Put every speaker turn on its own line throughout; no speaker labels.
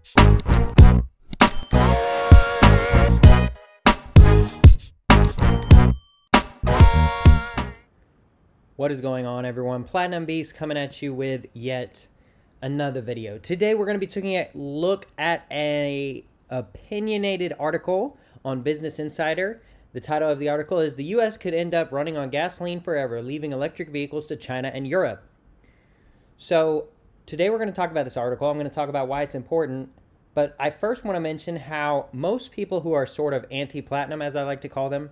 What is going on, everyone? Platinum Beast coming at you with yet another video. Today we're going to be taking a look at a opinionated article on Business Insider. The title of the article is "The U.S. could end up running on gasoline forever, leaving electric vehicles to China and Europe." So today we're going to talk about this article. I'm going to talk about why it's important. But I first want to mention how most people who are sort of anti-platinum, as I like to call them,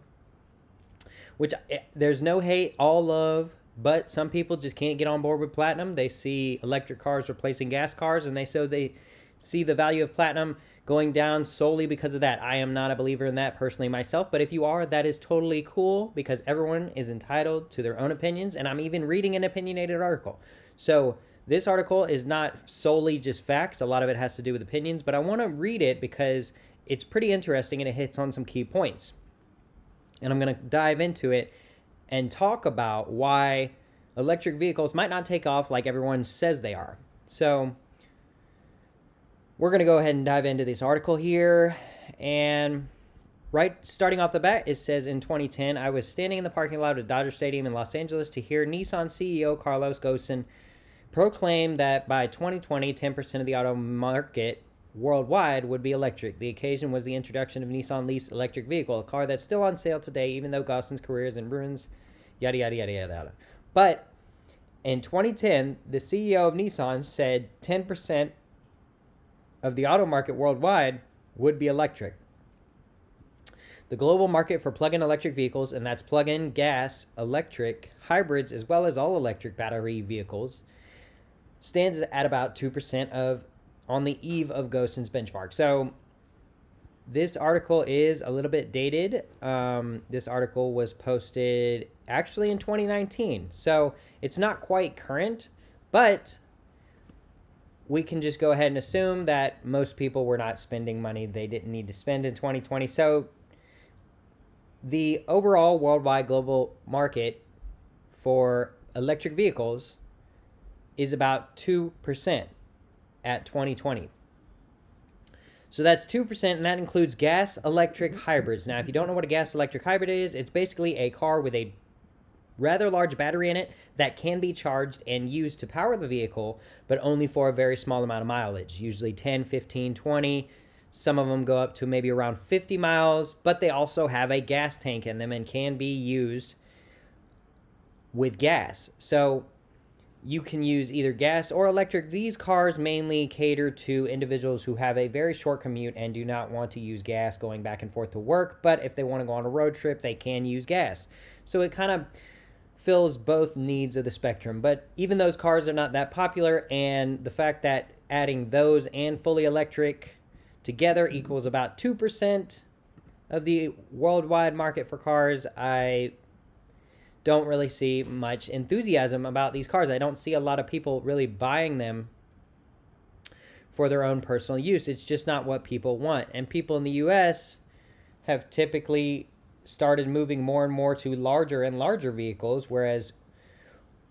which there's no hate, all love, but some people just can't get on board with platinum. They see electric cars replacing gas cars, and they see the value of platinum going down solely because of that. I am not a believer in that personally myself, but if you are, that is totally cool because everyone is entitled to their own opinions, and I'm even reading an opinionated article. So this article is not solely just facts. A lot of it has to do with opinions, but I want to read it because it's pretty interesting and it hits on some key points. And I'm going to dive into it and talk about why electric vehicles might not take off like everyone says they are. So we're going to go ahead and dive into this article here. And starting off the bat, it says, in 2010, I was standing in the parking lot of Dodger Stadium in Los Angeles to hear Nissan CEO Carlos Ghosn proclaim that by 2020, 10% of the auto market worldwide would be electric. The occasion was the introduction of Nissan Leaf's electric vehicle, a car that's still on sale today, even though Ghosn's career is in ruins, yada, yada, yada, yada, yada. But in 2010, the CEO of Nissan said 10% of the auto market worldwide would be electric. The global market for plug-in electric vehicles, and that's plug-in, gas, electric, hybrids, as well as all-electric battery vehicles, stands at about 2% on the eve of Ghosn's benchmark. So this article is a little bit dated. This article was posted actually in 2019. So it's not quite current, but we can just go ahead and assume that most people were not spending money they didn't need to spend in 2020. So the overall worldwide global market for electric vehicles is about 2% at 2020. So that's 2%, and that includes gas electric hybrids. Now, if you don't know what a gas electric hybrid is, it's basically a car with a rather large battery in it that can be charged and used to power the vehicle, but only for a very small amount of mileage, usually 10, 15, 20. Some of them go up to maybe around 50 miles, but they also have a gas tank in them and can be used with gas. So you can use either gas or electric. These cars mainly cater to individuals who have a very short commute and do not want to use gas going back and forth to work, but if they want to go on a road trip, they can use gas. So it kind of fills both needs of the spectrum, but even those cars are not that popular, and the fact that adding those and fully electric together equals about 2% of the worldwide market for cars, I don't really see much enthusiasm about these cars. I don't see a lot of people really buying them for their own personal use. It's just not what people want. And people in the U.S. have typically started moving more and more to larger and larger vehicles, whereas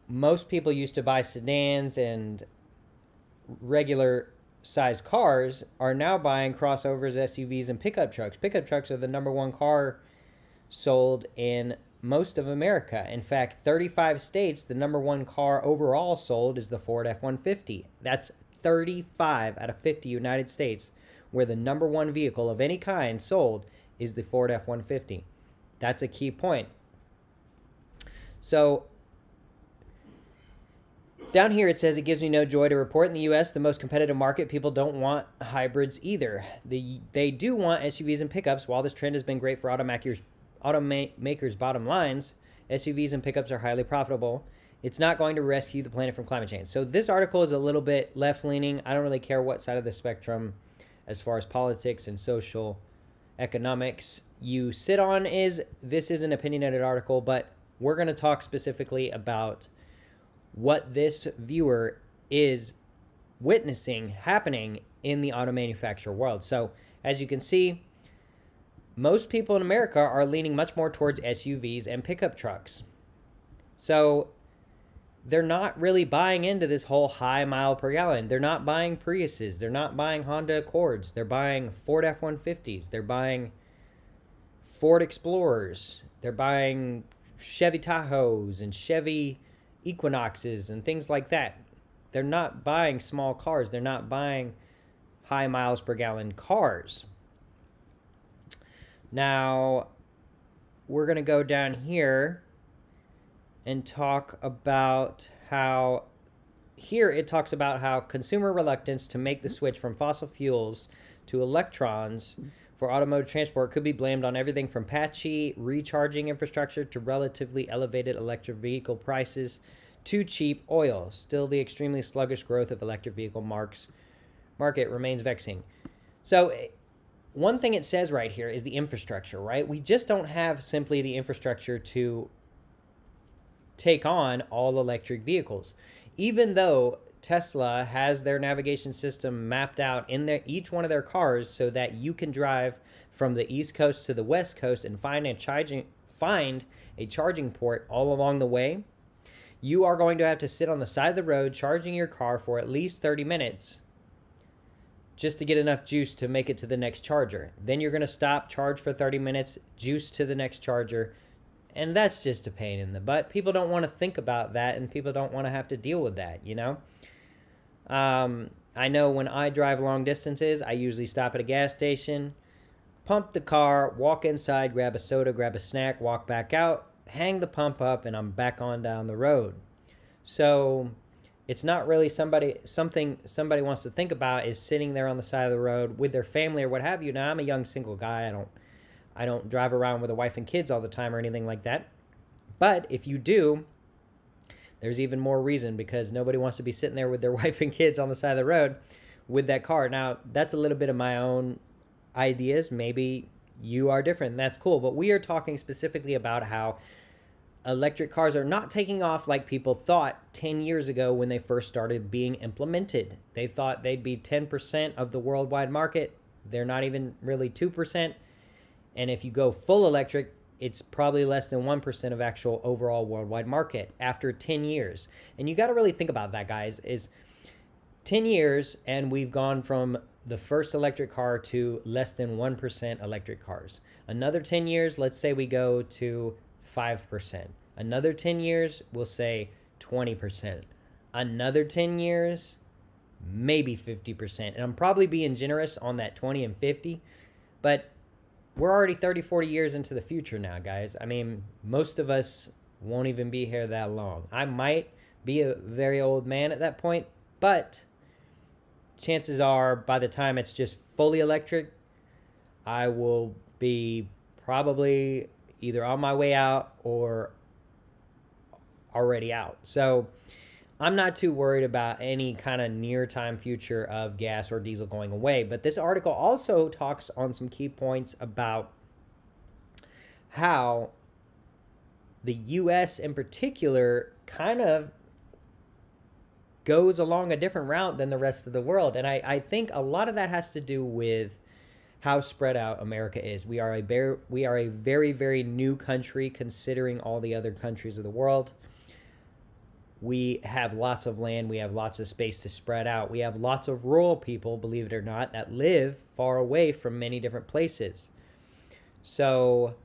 most people used to buy sedans and regular size cars are now buying crossovers, SUVs, and pickup trucks. Pickup trucks are the #1 car sold in most of America. In fact, 35 states, the #1 car overall sold is the Ford F-150. That's 35 out of 50 United States where the #1 vehicle of any kind sold is the Ford F-150. That's a key point. So down here it says, it gives me no joy to report in the U.S., the most competitive market, people don't want hybrids either. They do want SUVs and pickups. While this trend has been great for automakers' bottom lines, SUVs and pickups are highly profitable. It's not going to rescue the planet from climate change. So this article is a little bit left-leaning. I don't really care what side of the spectrum as far as politics and social economics you sit on is. This is an opinionated article, but we're going to talk specifically about what this viewer is witnessing happening in the auto manufacturer world. So as you can see, most people in America are leaning much more towards SUVs and pickup trucks. So they're not really buying into this whole high mile per gallon. They're not buying Priuses. They're not buying Honda Accords. They're buying Ford F-150s. They're buying Ford Explorers. They're buying Chevy Tahoes and Chevy Equinoxes and things like that. They're not buying small cars. They're not buying high miles per gallon cars. Now, we're going to go down here and talk about how, here it talks about how consumer reluctance to make the switch from fossil fuels to electrons for automotive transport could be blamed on everything from patchy recharging infrastructure to relatively elevated electric vehicle prices to cheap oil. Still, the extremely sluggish growth of electric vehicle market remains vexing. So one thing it says right here is the infrastructure, right? We just don't have simply the infrastructure to take on all electric vehicles. Even though Tesla has their navigation system mapped out in each one of their cars so that you can drive from the East Coast to the West Coast and find a charging port all along the way, you are going to have to sit on the side of the road charging your car for at least 30 minutes just to get enough juice to make it to the next charger. Then you're going to stop, charge for 30 minutes, juice to the next charger, and that's just a pain in the butt. People don't want to think about that, and people don't want to have to deal with that, you know? I know when I drive long distances, I usually stop at a gas station, pump the car, walk inside, grab a soda, grab a snack, walk back out, hang the pump up, and I'm back on down the road. So it's not really something somebody wants to think about is sitting there on the side of the road with their family or what have you. Now, I'm a young single guy. I don't drive around with a wife and kids all the time or anything like that. But if you do, there's even more reason, because nobody wants to be sitting there with their wife and kids on the side of the road with that car. Now, that's a little bit of my own ideas. Maybe you are different, and that's cool. But we are talking specifically about how electric cars are not taking off like people thought 10 years ago when they first started being implemented. They thought they'd be 10% of the worldwide market. They're not even really 2%. And if you go full electric, it's probably less than 1% of actual overall worldwide market after 10 years. And you got to really think about that, guys, is 10 years and we've gone from the first electric car to less than 1% electric cars. Another 10 years, let's say we go to 5%. Another 10 years, we'll say 20%. Another 10 years, maybe 50%. And I'm probably being generous on that 20 and 50, but we're already 30, 40 years into the future now, guys. I mean, most of us won't even be here that long. I might be a very old man at that point, but chances are by the time it's just fully electric, I will be probably either on my way out or already out. So I'm not too worried about any kind of near time future of gas or diesel going away. But this article also talks on some key points about how the US in particular kind of goes along a different route than the rest of the world. And I think a lot of that has to do with how spread out America is. We are a very, very new country considering all the other countries of the world. We have lots of land. We have lots of space to spread out. We have lots of rural people, believe it or not, that live far away from many different places. So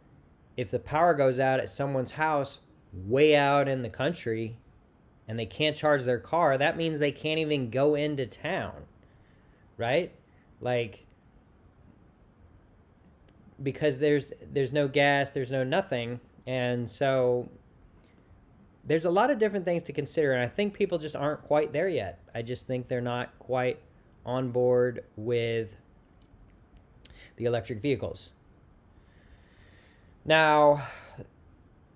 if the power goes out at someone's house way out in the country and they can't charge their car, that means they can't even go into town, right? Like, because there's no gas, there's no nothing. And so there's a lot of different things to consider, and I think people just aren't quite there yet. I just think they're not quite on board with the electric vehicles. Now,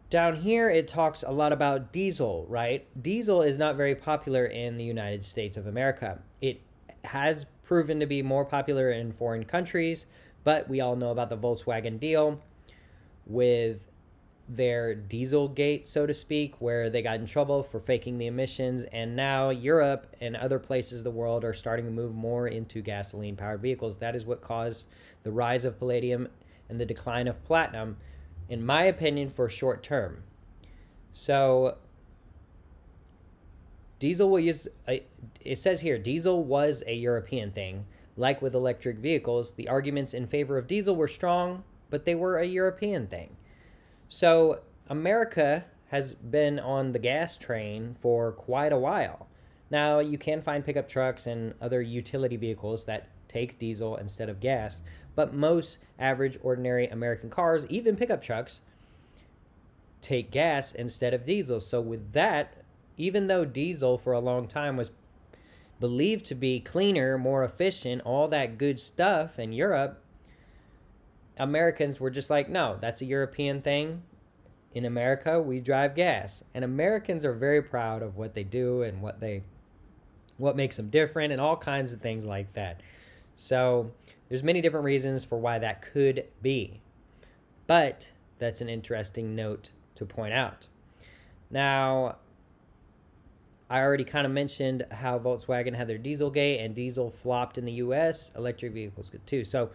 down here it talks a lot about diesel, right? Diesel is not very popular in the United States of America. It has proven to be more popular in foreign countries, but we all know about the Volkswagen deal with their Dieselgate, so to speak, where they got in trouble for faking the emissions, and now Europe and other places of the world are starting to move more into gasoline-powered vehicles. That is what caused the rise of palladium and the decline of platinum, in my opinion, for short term. So Diesel will use, it says here, diesel was a European thing. Like with electric vehicles, the arguments in favor of diesel were strong, but they were a European thing. So America has been on the gas train for quite a while. Now, you can find pickup trucks and other utility vehicles that take diesel instead of gas, but most average, ordinary American cars, even pickup trucks, take gas instead of diesel. So with that, even though diesel for a long time was believed to be cleaner, more efficient, all that good stuff in Europe, Americans were just like, no, that's a European thing. In America, we drive gas. And Americans are very proud of what they do and what makes them different and all kinds of things like that. So there's many different reasons for why that could be. But that's an interesting note to point out. Now, I already kind of mentioned how Volkswagen had their Dieselgate and diesel flopped in the US. Electric vehicles could too. So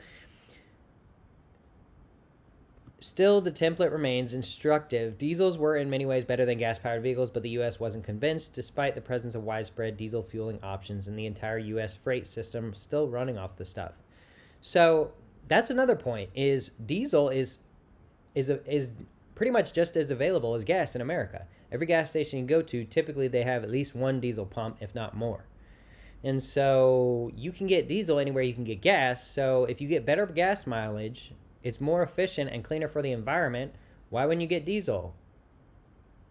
still, the template remains instructive. Diesels were in many ways better than gas-powered vehicles, but the U.S. wasn't convinced, despite the presence of widespread diesel fueling options and the entire U.S. freight system still running off the stuff. So that's another point, is diesel is pretty much just as available as gas in America. Every gas station you go to, typically they have at least one diesel pump, if not more. And so you can get diesel anywhere you can get gas. So if you get better gas mileage, it's more efficient and cleaner for the environment. Why wouldn't you get diesel?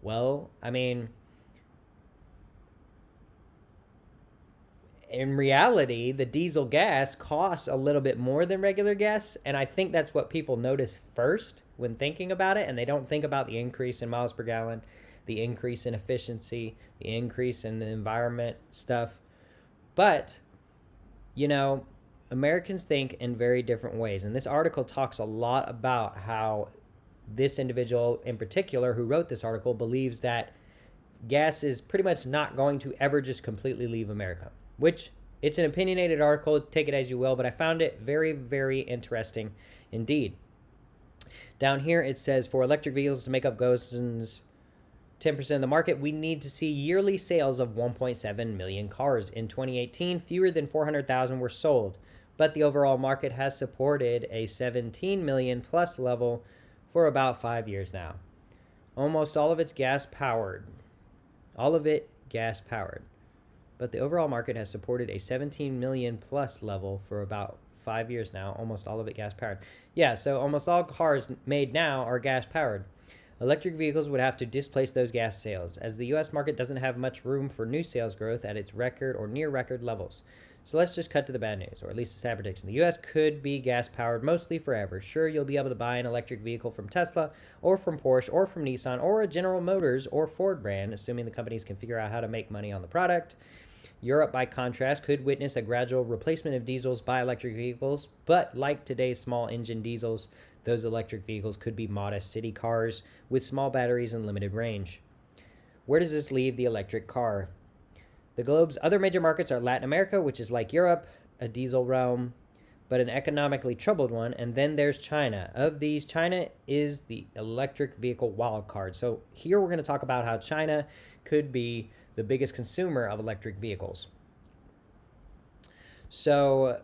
Well, I mean, in reality, the diesel gas costs a little bit more than regular gas, and I think that's what people notice first when thinking about it, and they don't think about the increase in miles per gallon, the increase in efficiency, the increase in the environment stuff. But, you know, Americans think in very different ways, and this article talks a lot about how this individual in particular who wrote this article believes that gas is pretty much not going to ever just completely leave America, which it's an opinionated article, take it as you will, but I found it very, very interesting indeed. Down here it says, for electric vehicles to make up Gosen's 10% of the market, we need to see yearly sales of 1.7 million cars. In 2018, fewer than 400,000 were sold, but the overall market has supported a 17 million plus level for about 5 years now. Almost all of it's gas powered. All of it gas powered. But the overall market has supported a 17 million plus level for about 5 years now. Almost all of it gas powered. Yeah, so almost all cars made now are gas powered. Electric vehicles would have to displace those gas sales, as the U.S. market doesn't have much room for new sales growth at its record or near record levels. So let's just cut to the bad news, or at least the sad prediction. The U.S. could be gas-powered mostly forever. Sure, you'll be able to buy an electric vehicle from Tesla, or from Porsche, or from Nissan, or a General Motors or Ford brand, assuming the companies can figure out how to make money on the product. Europe, by contrast, could witness a gradual replacement of diesels by electric vehicles, but like today's small-engine diesels, those electric vehicles could be modest city cars with small batteries and limited range. Where does this leave the electric car? The globe's other major markets are Latin America, which is like Europe, a diesel realm, but an economically troubled one, and then there's China. Of these, China is the electric vehicle wild card. So here we're going to talk about how China could be the biggest consumer of electric vehicles. So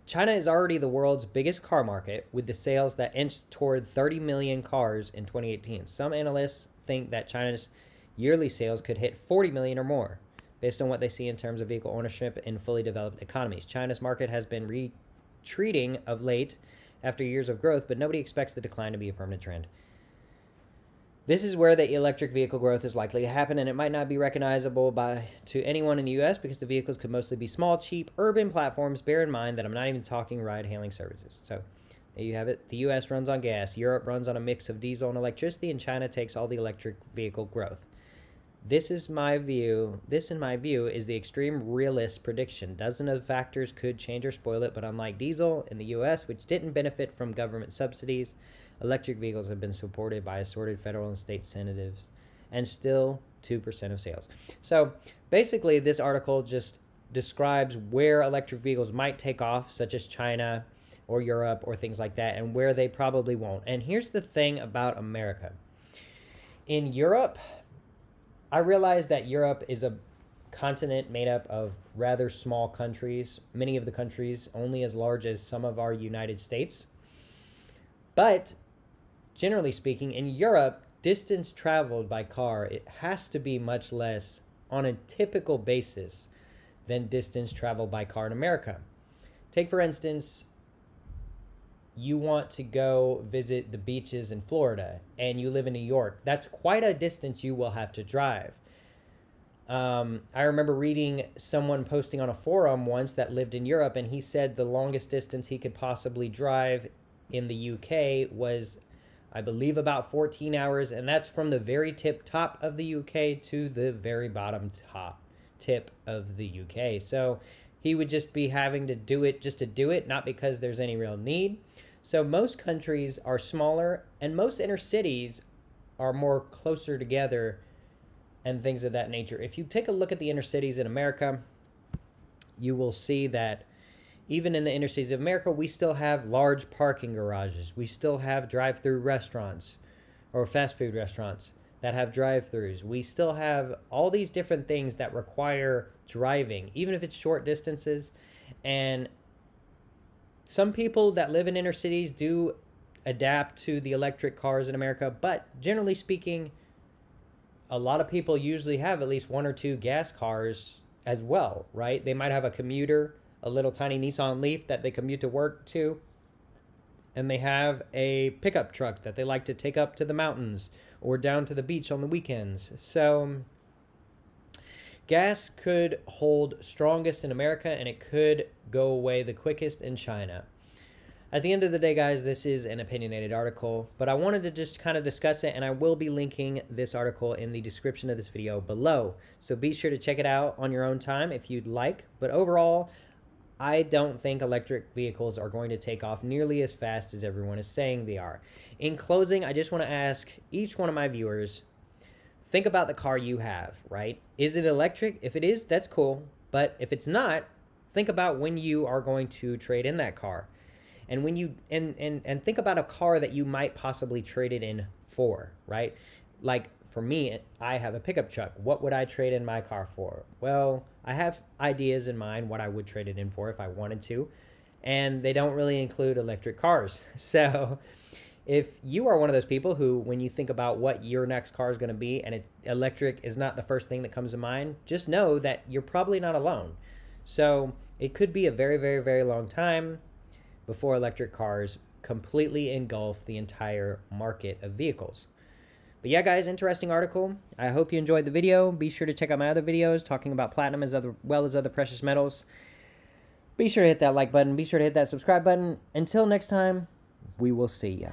China is already the world's biggest car market, with the sales that inched toward 30 million cars in 2018. Some analysts think that China's yearly sales could hit 40 million or more, based on what they see in terms of vehicle ownership in fully developed economies. China's market has been retreating of late after years of growth, but nobody expects the decline to be a permanent trend. This is where the electric vehicle growth is likely to happen, and it might not be recognizable to anyone in the U.S. because the vehicles could mostly be small, cheap, urban platforms. Bear in mind that I'm not even talking ride-hailing services. So there you have it. The U.S. runs on gas, Europe runs on a mix of diesel and electricity, and China takes all the electric vehicle growth. This in my view, is the extreme realist prediction. Dozens of factors could change or spoil it, but unlike diesel in the U.S., which didn't benefit from government subsidies, electric vehicles have been supported by assorted federal and state incentives, and still 2% of sales. So basically, this article just describes where electric vehicles might take off, such as China or Europe or things like that, and where they probably won't. And here's the thing about America. In Europe, I realize that Europe is a continent made up of rather small countries, many of the countries only as large as some of our United States. But generally speaking, in Europe, distance traveled by car, it has to be much less on a typical basis than distance traveled by car in America. Take, for instance, you want to go visit the beaches in Florida and you live in New York. That's quite a distance you will have to drive. I remember reading someone posting on a forum once that lived in Europe, and he said the longest distance he could possibly drive in the UK was, I believe, about 14 hours, and that's from the very top of the UK to the very bottom tip of the UK. So he would just be having to do it just to do it, not because there's any real need. So most countries are smaller, and most inner cities are more closer together and things of that nature. If you take a look at the inner cities in America, you will see that even in the inner cities of America, we still have large parking garages. We still have drive-through restaurants or fast food restaurants that have drive-throughs. We still have all these different things that require driving, even if it's short distances. And some people that live in inner cities do adapt to the electric cars in America, but generally speaking, a lot of people usually have at least one or two gas cars as well, right? They might have a commuter, a little tiny Nissan Leaf that they commute to work to, and they have a pickup truck that they like to take up to the mountains or down to the beach on the weekends. So gas could hold strongest in America, and it could go away the quickest in China. At the end of the day, guys, this is an opinionated article, but I wanted to just kind of discuss it, and I will be linking this article in the description of this video below. So be sure to check it out on your own time if you'd like. But overall, I don't think electric vehicles are going to take off nearly as fast as everyone is saying they are. In closing, I just want to ask each one of my viewers, think about the car you have, right? Is it electric? If it is, that's cool. But if it's not, think about when you are going to trade in that car. And when you and think about a car that you might possibly trade it in for, right? Like for me, I have a pickup truck. What would I trade in my car for? Well, I have ideas in mind what I would trade it in for if I wanted to, and they don't really include electric cars. So if you are one of those people who, when you think about what your next car is going to be and electric is not the first thing that comes to mind, just know that you're probably not alone. So it could be a very, very, very long time before electric cars completely engulf the entire market of vehicles. But yeah, guys, interesting article. I hope you enjoyed the video. Be sure to check out my other videos talking about platinum as well as other precious metals. Be sure to hit that like button. Be sure to hit that subscribe button. Until next time, we will see ya.